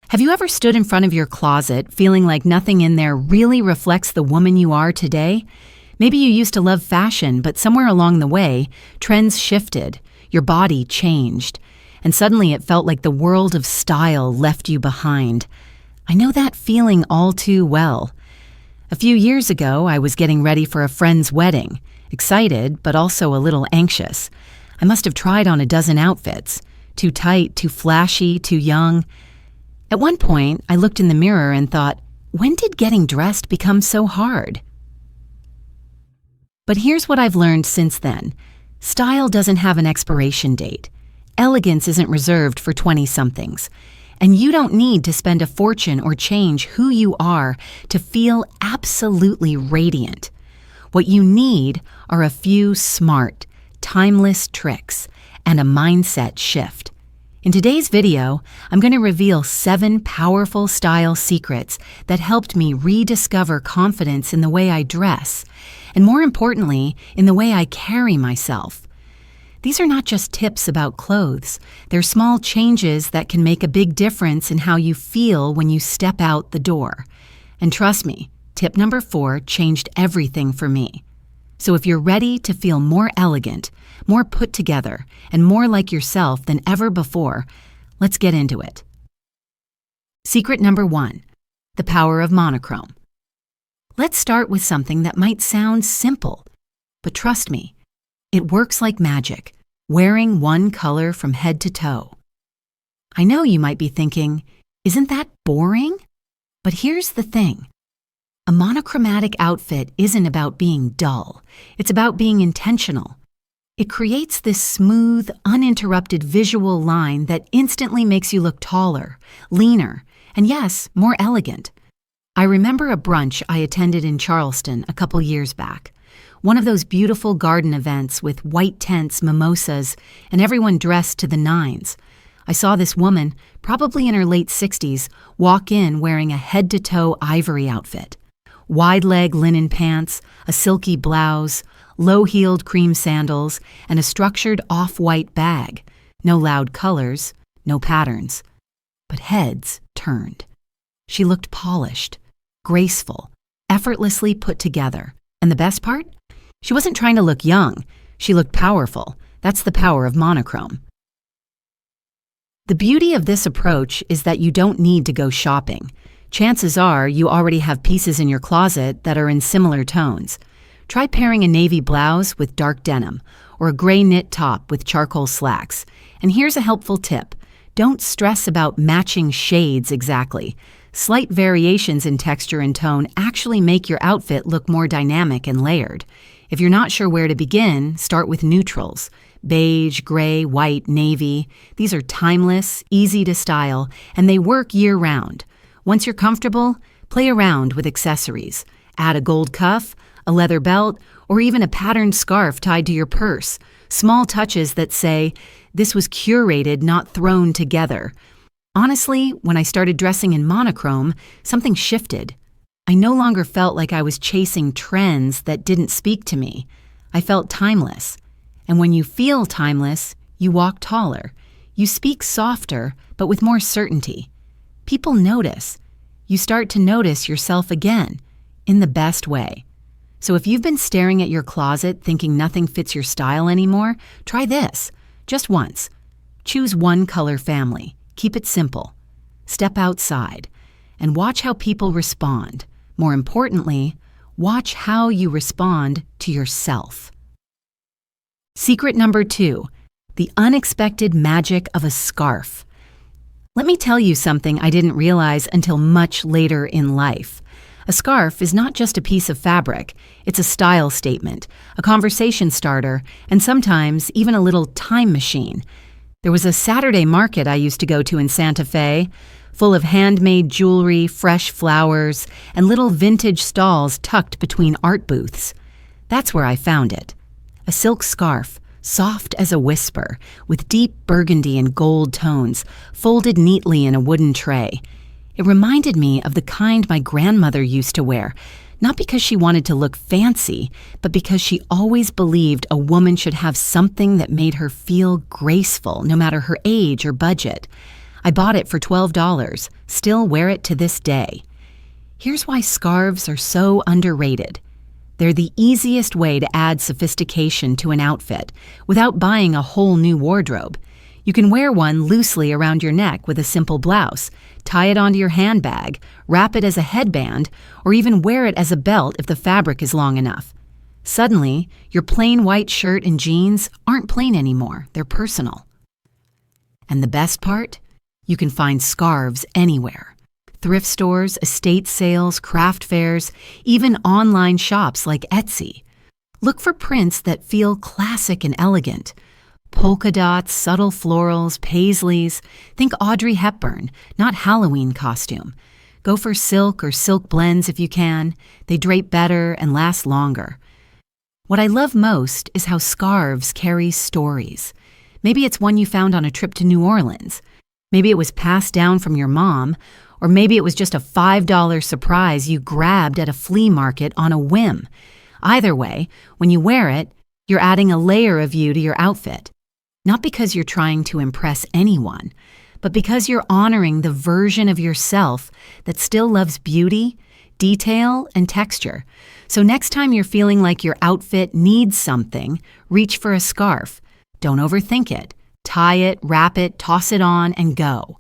Have you ever stood in front of your closet feeling like nothing in there really reflects the woman you are today? Maybe you used to love fashion, but somewhere along the way, trends shifted, your body changed, and suddenly it felt like the world of style left you behind. I know that feeling all too well. A few years ago, I was getting ready for a friend's wedding, excited but also a little anxious. I must have tried on a dozen outfits, too tight, too flashy, too young. At one point, I looked in the mirror and thought, when did getting dressed become so hard? But here's what I've learned since then. Style doesn't have an expiration date. Elegance isn't reserved for 20-somethings. And you don't need to spend a fortune or change who you are to feel absolutely radiant. What you need are a few smart, timeless tricks and a mindset shift. In today's video, I'm going to reveal 7 powerful style secrets that helped me rediscover confidence in the way I dress, and more importantly, in the way I carry myself. These are not just tips about clothes. They're small changes that can make a big difference in how you feel when you step out the door. And trust me, tip number 4 changed everything for me. So if you're ready to feel more elegant, more put together, and more like yourself than ever before, let's get into it. Secret number 1, the power of monochrome. Let's start with something that might sound simple, but trust me, it works like magic, wearing one color from head to toe. I know you might be thinking, isn't that boring? But here's the thing. A monochromatic outfit isn't about being dull. It's about being intentional. It creates this smooth, uninterrupted visual line that instantly makes you look taller, leaner, and yes, more elegant. I remember a brunch I attended in Charleston a couple years back. One of those beautiful garden events with white tents, mimosas, and everyone dressed to the nines. I saw this woman, probably in her late 60s, walk in wearing a head-to-toe ivory outfit. Wide-leg linen pants, a silky blouse, low-heeled cream sandals, and a structured off-white bag. No loud colors, no patterns. But heads turned. She looked polished, graceful, effortlessly put together. And the best part? She wasn't trying to look young. She looked powerful. That's the power of monochrome. The beauty of this approach is that you don't need to go shopping. Chances are you already have pieces in your closet that are in similar tones. Try pairing a navy blouse with dark denim or a gray knit top with charcoal slacks. And here's a helpful tip. Don't stress about matching shades exactly. Slight variations in texture and tone actually make your outfit look more dynamic and layered. If you're not sure where to begin, start with neutrals. Beige, gray, white, navy. These are timeless, easy to style, and they work year-round. Once you're comfortable, play around with accessories. Add a gold cuff, a leather belt, or even a patterned scarf tied to your purse. Small touches that say, this was curated, not thrown together. Honestly, when I started dressing in monochrome, something shifted. I no longer felt like I was chasing trends that didn't speak to me. I felt timeless. And when you feel timeless, you walk taller. You speak softer, but with more certainty. People notice. You start to notice yourself again, in the best way. So if you've been staring at your closet thinking nothing fits your style anymore, try this. Just once. Choose one color family. Keep it simple. Step outside and watch how people respond. More importantly, watch how you respond to yourself. Secret number 2, the unexpected magic of a scarf. Let me tell you something I didn't realize until much later in life. A scarf is not just a piece of fabric. It's a style statement, a conversation starter, and sometimes even a little time machine. There was a Saturday market I used to go to in Santa Fe, full of handmade jewelry, fresh flowers, and little vintage stalls tucked between art booths. That's where I found it. A silk scarf, soft as a whisper, with deep burgundy and gold tones, folded neatly in a wooden tray. It reminded me of the kind my grandmother used to wear, not because she wanted to look fancy, but because she always believed a woman should have something that made her feel graceful, no matter her age or budget. I bought it for $12, still wear it to this day. Here's why scarves are so underrated. They're the easiest way to add sophistication to an outfit without buying a whole new wardrobe. You can wear one loosely around your neck with a simple blouse, tie it onto your handbag, wrap it as a headband, or even wear it as a belt if the fabric is long enough. Suddenly, your plain white shirt and jeans aren't plain anymore, they're personal. And the best part? You can find scarves anywhere. Thrift stores, estate sales, craft fairs, even online shops like Etsy. Look for prints that feel classic and elegant. Polka dots, subtle florals, paisleys. Think Audrey Hepburn, not Halloween costume. Go for silk or silk blends if you can. They drape better and last longer. What I love most is how scarves carry stories. Maybe it's one you found on a trip to New Orleans. Maybe it was passed down from your mom, or maybe it was just a $5 surprise you grabbed at a flea market on a whim. Either way, when you wear it, you're adding a layer of you to your outfit. Not because you're trying to impress anyone, but because you're honoring the version of yourself that still loves beauty, detail, and texture. So next time you're feeling like your outfit needs something, reach for a scarf. Don't overthink it. Tie it, wrap it, toss it on, and go.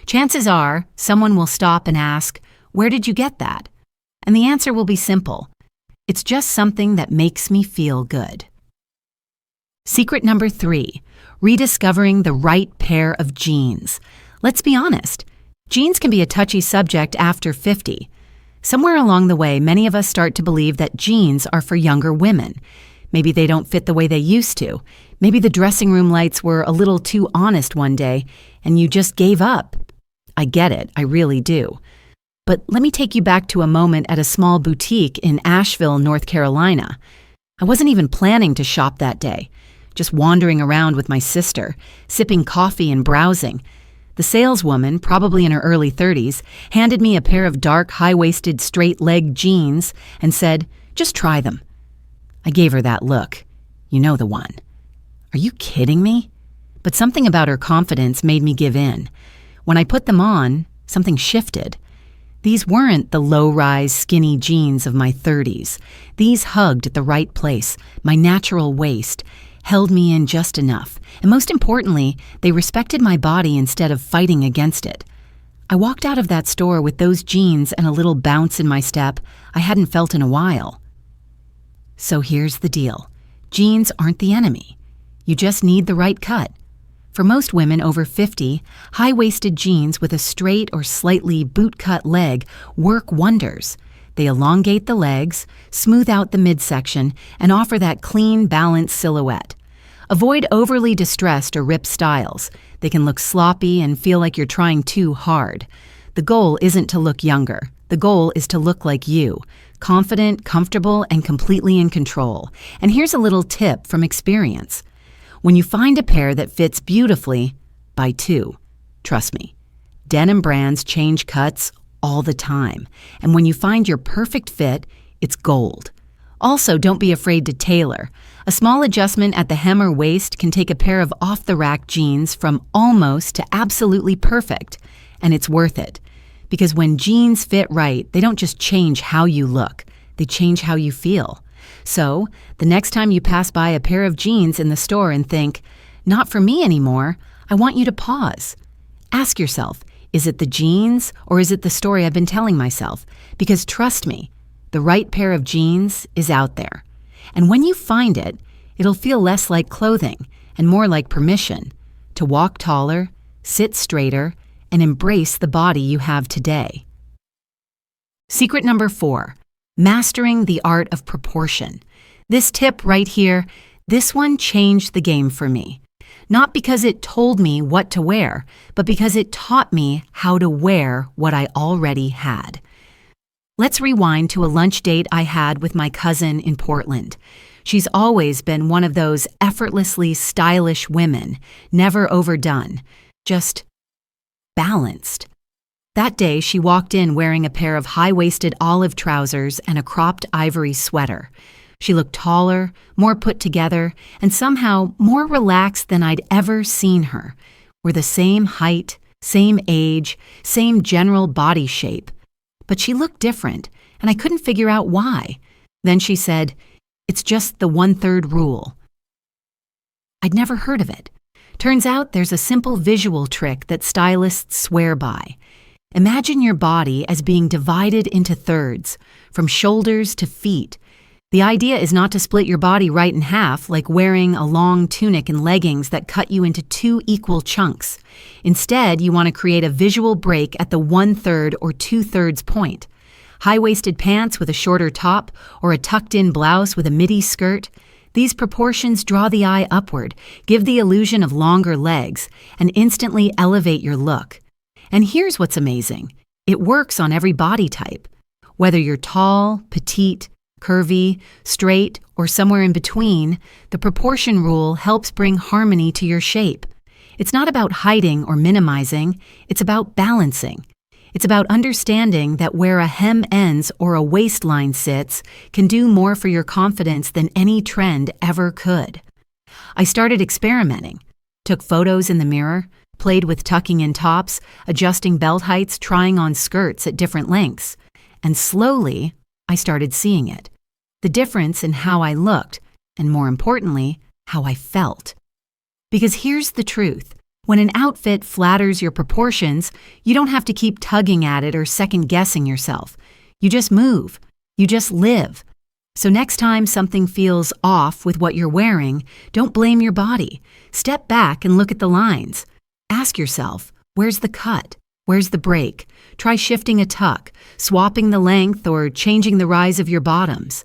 Chances are, someone will stop and ask, "Where did you get that?" And the answer will be simple. It's just something that makes me feel good. Secret number 3, rediscovering the right pair of jeans. Let's be honest, jeans can be a touchy subject after 50. Somewhere along the way, many of us start to believe that jeans are for younger women. Maybe they don't fit the way they used to. Maybe the dressing room lights were a little too honest one day, and you just gave up. I get it, I really do. But let me take you back to a moment at a small boutique in Asheville, North Carolina. I wasn't even planning to shop that day, just wandering around with my sister, sipping coffee and browsing. The saleswoman, probably in her early 30s, handed me a pair of dark, high-waisted, straight-leg jeans and said, "Just try them." I gave her that look. You know the one. Are you kidding me? But something about her confidence made me give in. When I put them on, something shifted. These weren't the low-rise, skinny jeans of my 30s. These hugged at the right place, my natural waist, held me in just enough, and most importantly, they respected my body instead of fighting against it. I walked out of that store with those jeans and a little bounce in my step I hadn't felt in a while. So here's the deal. Jeans aren't the enemy. You just need the right cut. For most women over 50, high-waisted jeans with a straight or slightly boot-cut leg work wonders. They elongate the legs, smooth out the midsection, and offer that clean, balanced silhouette. Avoid overly distressed or ripped styles. They can look sloppy and feel like you're trying too hard. The goal isn't to look younger. The goal is to look like you, confident, comfortable, and completely in control. And here's a little tip from experience. When you find a pair that fits beautifully, buy 2. Trust me, denim brands change cuts all the time. And when you find your perfect fit, it's gold. Also, don't be afraid to tailor. A small adjustment at the hem or waist can take a pair of off-the-rack jeans from almost to absolutely perfect. And it's worth it. Because when jeans fit right, they don't just change how you look, they change how you feel. So, the next time you pass by a pair of jeans in the store and think, "Not for me anymore," I want you to pause. Ask yourself, is it the jeans or is it the story I've been telling myself? Because trust me, the right pair of jeans is out there. And when you find it, it'll feel less like clothing and more like permission to walk taller, sit straighter, and embrace the body you have today. Secret number 4, mastering the art of proportion. This tip right here, this one changed the game for me. Not because it told me what to wear, but because it taught me how to wear what I already had. Let's rewind to a lunch date I had with my cousin in Portland. She's always been one of those effortlessly stylish women, never overdone, just balanced. That day, she walked in wearing a pair of high-waisted olive trousers and a cropped ivory sweater. She looked taller, more put together, and somehow more relaxed than I'd ever seen her. We're the same height, same age, same general body shape. But she looked different, and I couldn't figure out why. Then she said, "It's just the 1/3 rule." I'd never heard of it. Turns out there's a simple visual trick that stylists swear by. Imagine your body as being divided into thirds, from shoulders to feet. The idea is not to split your body right in half like wearing a long tunic and leggings that cut you into 2 equal chunks. Instead, you want to create a visual break at the 1/3 or 2/3 point. High-waisted pants with a shorter top or a tucked-in blouse with a midi skirt. These proportions draw the eye upward, give the illusion of longer legs, and instantly elevate your look. And here's what's amazing. It works on every body type. Whether you're tall, petite, curvy, straight, or somewhere in between, the proportion rule helps bring harmony to your shape. It's not about hiding or minimizing, it's about balancing. It's about understanding that where a hem ends or a waistline sits can do more for your confidence than any trend ever could. I started experimenting, took photos in the mirror, played with tucking in tops, adjusting belt heights, trying on skirts at different lengths, and slowly I started seeing it. The difference in how I looked, and more importantly, how I felt. Because here's the truth. When an outfit flatters your proportions, you don't have to keep tugging at it or second-guessing yourself. You just move. You just live. So next time something feels off with what you're wearing, don't blame your body. Step back and look at the lines. Ask yourself, where's the cut? Where's the break? Try shifting a tuck, swapping the length, or changing the rise of your bottoms.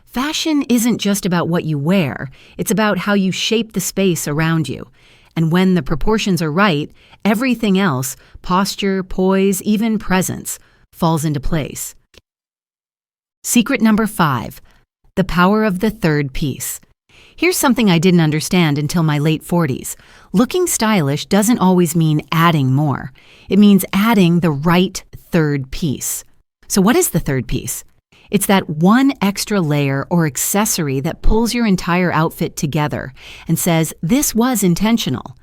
Fashion isn't just about what you wear. It's about how you shape the space around you. And when the proportions are right, everything else, posture, poise, even presence, falls into place. Secret number 5, the power of the third piece. Here's something I didn't understand until my late 40s. Looking stylish doesn't always mean adding more. It means adding the right third piece. So what is the third piece? It's that one extra layer or accessory that pulls your entire outfit together and says, this was intentional.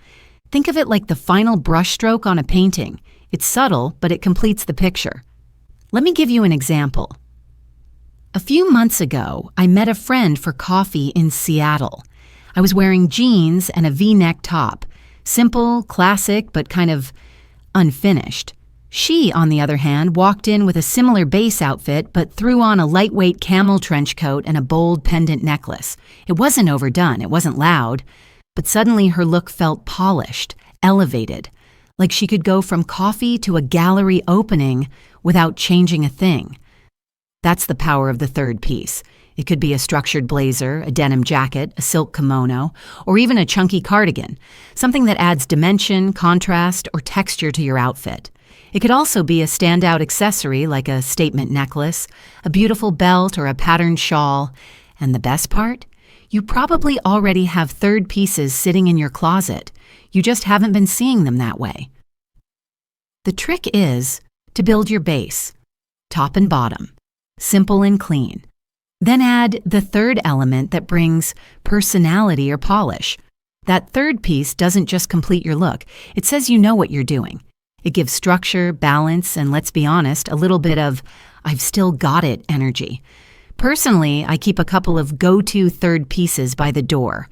Think of it like the final brushstroke on a painting. It's subtle, but it completes the picture. Let me give you an example. A few months ago, I met a friend for coffee in Seattle. I was wearing jeans and a V-neck top. Simple, classic, but kind of unfinished. She, on the other hand, walked in with a similar base outfit but threw on a lightweight camel trench coat and a bold pendant necklace. It wasn't overdone, it wasn't loud, but suddenly her look felt polished, elevated, like she could go from coffee to a gallery opening without changing a thing. That's the power of the third piece. It could be a structured blazer, a denim jacket, a silk kimono, or even a chunky cardigan, something that adds dimension, contrast, or texture to your outfit. It could also be a standout accessory like a statement necklace, a beautiful belt, or a patterned shawl. And the best part? You probably already have third pieces sitting in your closet. You just haven't been seeing them that way. The trick is to build your base, top and bottom, simple and clean. Then add the third element that brings personality or polish. That third piece doesn't just complete your look. It says you know what you're doing. It gives structure, balance, and let's be honest, a little bit of I've still got it energy. Personally, I keep a couple of go-to third pieces by the door.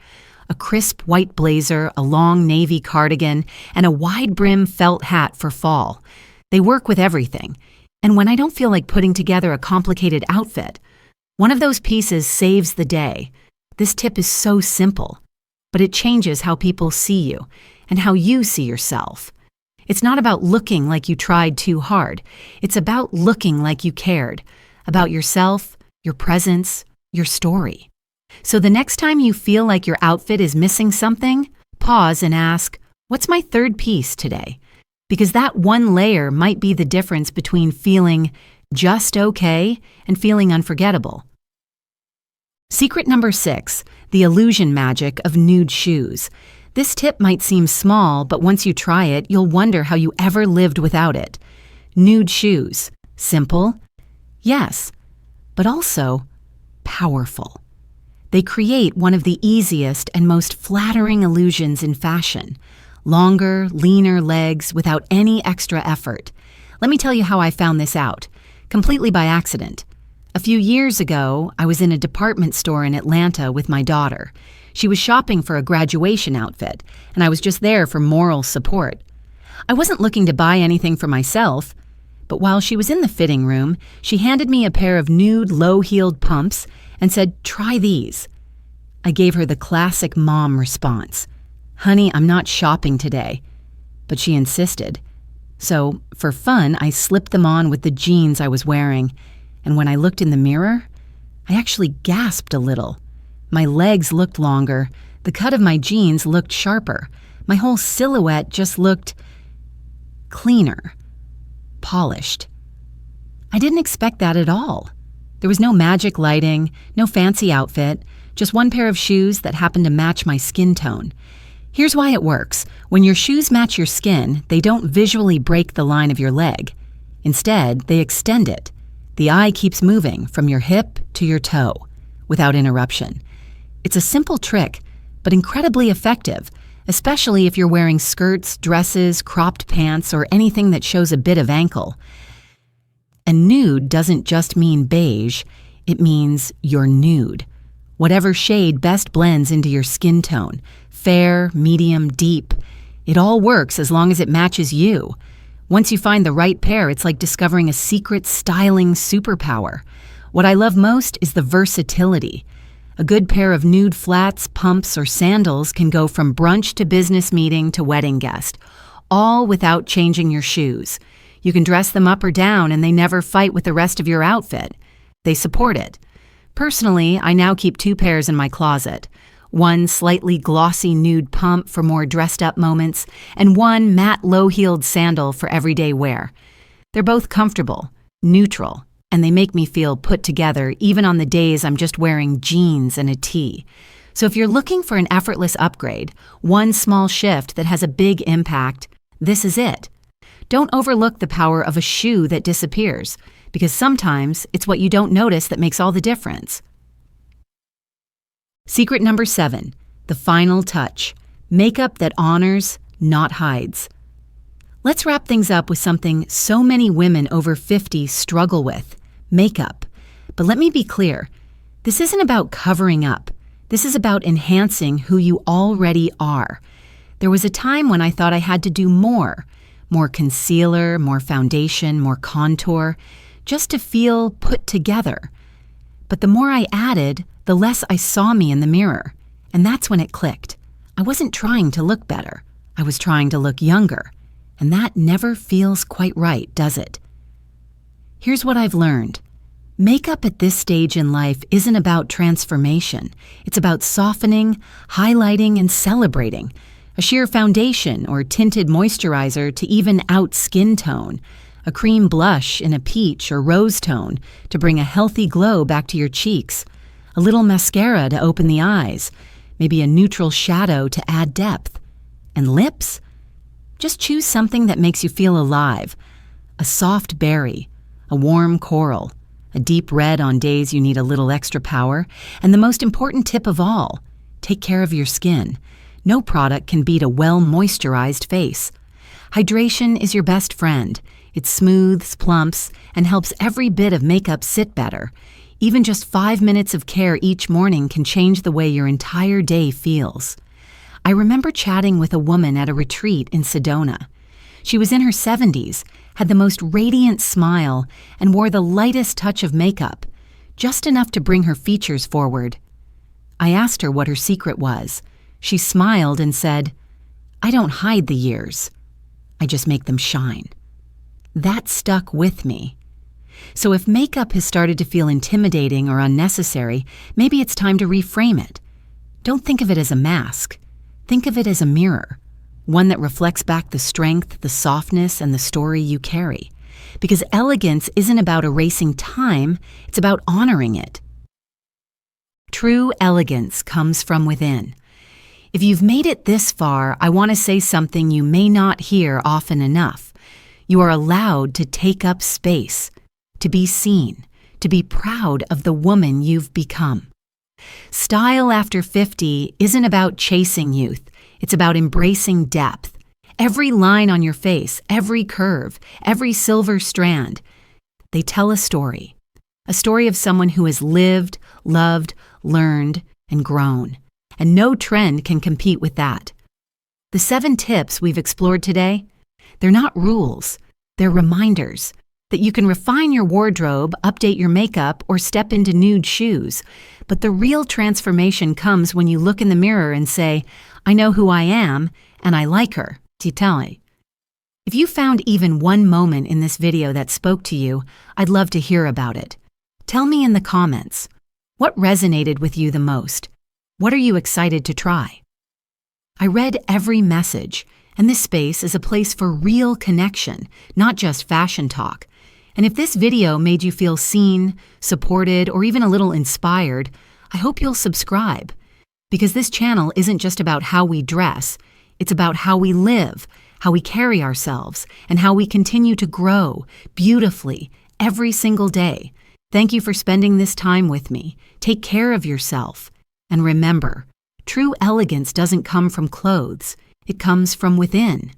A crisp white blazer, a long navy cardigan, and a wide-brim felt hat for fall. They work with everything. And when I don't feel like putting together a complicated outfit, one of those pieces saves the day. This tip is so simple, but it changes how people see you and how you see yourself. It's not about looking like you tried too hard. It's about looking like you cared, about yourself, your presence, your story. So the next time you feel like your outfit is missing something, pause and ask, what's my third piece today? Because that one layer might be the difference between feeling just okay and feeling unforgettable. Secret number 6, the illusion magic of nude shoes. This tip might seem small, but once you try it, you'll wonder how you ever lived without it. Nude shoes. Simple? Yes, but also powerful. They create one of the easiest and most flattering illusions in fashion. longer, leaner legs without any extra effort. Let me tell you how I found this out, completely by accident. A few years ago, I was in a department store in Atlanta with my daughter. She was shopping for a graduation outfit, and I was just there for moral support. I wasn't looking to buy anything for myself, but while she was in the fitting room, she handed me a pair of nude, low-heeled pumps and said, "Try these." I gave her the classic mom response, "Honey, I'm not shopping today." But she insisted. So, for fun, I slipped them on with the jeans I was wearing, and when I looked in the mirror, I actually gasped a little. My legs looked longer, the cut of my jeans looked sharper, my whole silhouette just looked cleaner, polished. I didn't expect that at all. There was no magic lighting, no fancy outfit, just one pair of shoes that happened to match my skin tone. Here's why it works. When your shoes match your skin, they don't visually break the line of your leg. Instead, they extend it. The eye keeps moving from your hip to your toe without interruption. It's a simple trick, but incredibly effective, especially if you're wearing skirts, dresses, cropped pants, or anything that shows a bit of ankle. And nude doesn't just mean beige, it means you're nude. Whatever shade best blends into your skin tone, fair, medium, deep, it all works as long as it matches you. Once you find the right pair, it's like discovering a secret styling superpower. What I love most is the versatility. A good pair of nude flats, pumps, or sandals can go from brunch to business meeting to wedding guest, all without changing your shoes. You can dress them up or down and they never fight with the rest of your outfit. They support it. Personally, I now keep 2 pairs in my closet. One slightly glossy nude pump for more dressed-up moments, and one matte low-heeled sandal for everyday wear. They're both comfortable, neutral, and they make me feel put together even on the days I'm just wearing jeans and a tee. So if you're looking for an effortless upgrade, one small shift that has a big impact, this is it. Don't overlook the power of a shoe that disappears, because sometimes it's what you don't notice that makes all the difference. Secret number 7, the final touch. Makeup that honors, not hides. Let's wrap things up with something so many women over 50 struggle with, makeup. But let me be clear, this isn't about covering up. This is about enhancing who you already are. There was a time when I thought I had to do more concealer, more foundation, more contour, just to feel put together. But the more I added, the less I saw me in the mirror. And that's when it clicked. I wasn't trying to look better. I was trying to look younger. And that never feels quite right, does it? Here's what I've learned. Makeup at this stage in life isn't about transformation. It's about softening, highlighting, and celebrating. A sheer foundation or tinted moisturizer to even out skin tone. A cream blush in a peach or rose tone to bring a healthy glow back to your cheeks. A little mascara to open the eyes. Maybe a neutral shadow to add depth. And lips? Just choose something that makes you feel alive. A soft berry, a warm coral, a deep red on days you need a little extra power, and the most important tip of all, take care of your skin. No product can beat a well-moisturized face. Hydration is your best friend. It smooths, plumps, and helps every bit of makeup sit better. Even just 5 minutes of care each morning can change the way your entire day feels. I remember chatting with a woman at a retreat in Sedona. She was in her 70s, had the most radiant smile, and wore the lightest touch of makeup, just enough to bring her features forward. I asked her what her secret was. She smiled and said, "I don't hide the years. I just make them shine." That stuck with me. So if makeup has started to feel intimidating or unnecessary, maybe it's time to reframe it. Don't think of it as a mask. Think of it as a mirror, one that reflects back the strength, the softness, and the story you carry. Because elegance isn't about erasing time, it's about honoring it. True elegance comes from within. If you've made it this far, I want to say something you may not hear often enough. You are allowed to take up space, to be seen, to be proud of the woman you've become. Style after 50 isn't about chasing youth. It's about embracing depth. Every line on your face, every curve, every silver strand, they tell a story of someone who has lived, loved, learned, and grown. And no trend can compete with that. The 7 tips we've explored today, they're not rules, they're reminders that you can refine your wardrobe, update your makeup, or step into nude shoes. But the real transformation comes when you look in the mirror and say, I know who I am, and I like her. If you found even one moment in this video that spoke to you, I'd love to hear about it. Tell me in the comments. What resonated with you the most? What are you excited to try? I read every message, and this space is a place for real connection, not just fashion talk. And if this video made you feel seen, supported, or even a little inspired, I hope you'll subscribe. Because this channel isn't just about how we dress, it's about how we live, how we carry ourselves, and how we continue to grow beautifully every single day. Thank you for spending this time with me. Take care of yourself. And remember, true elegance doesn't come from clothes. It comes from within.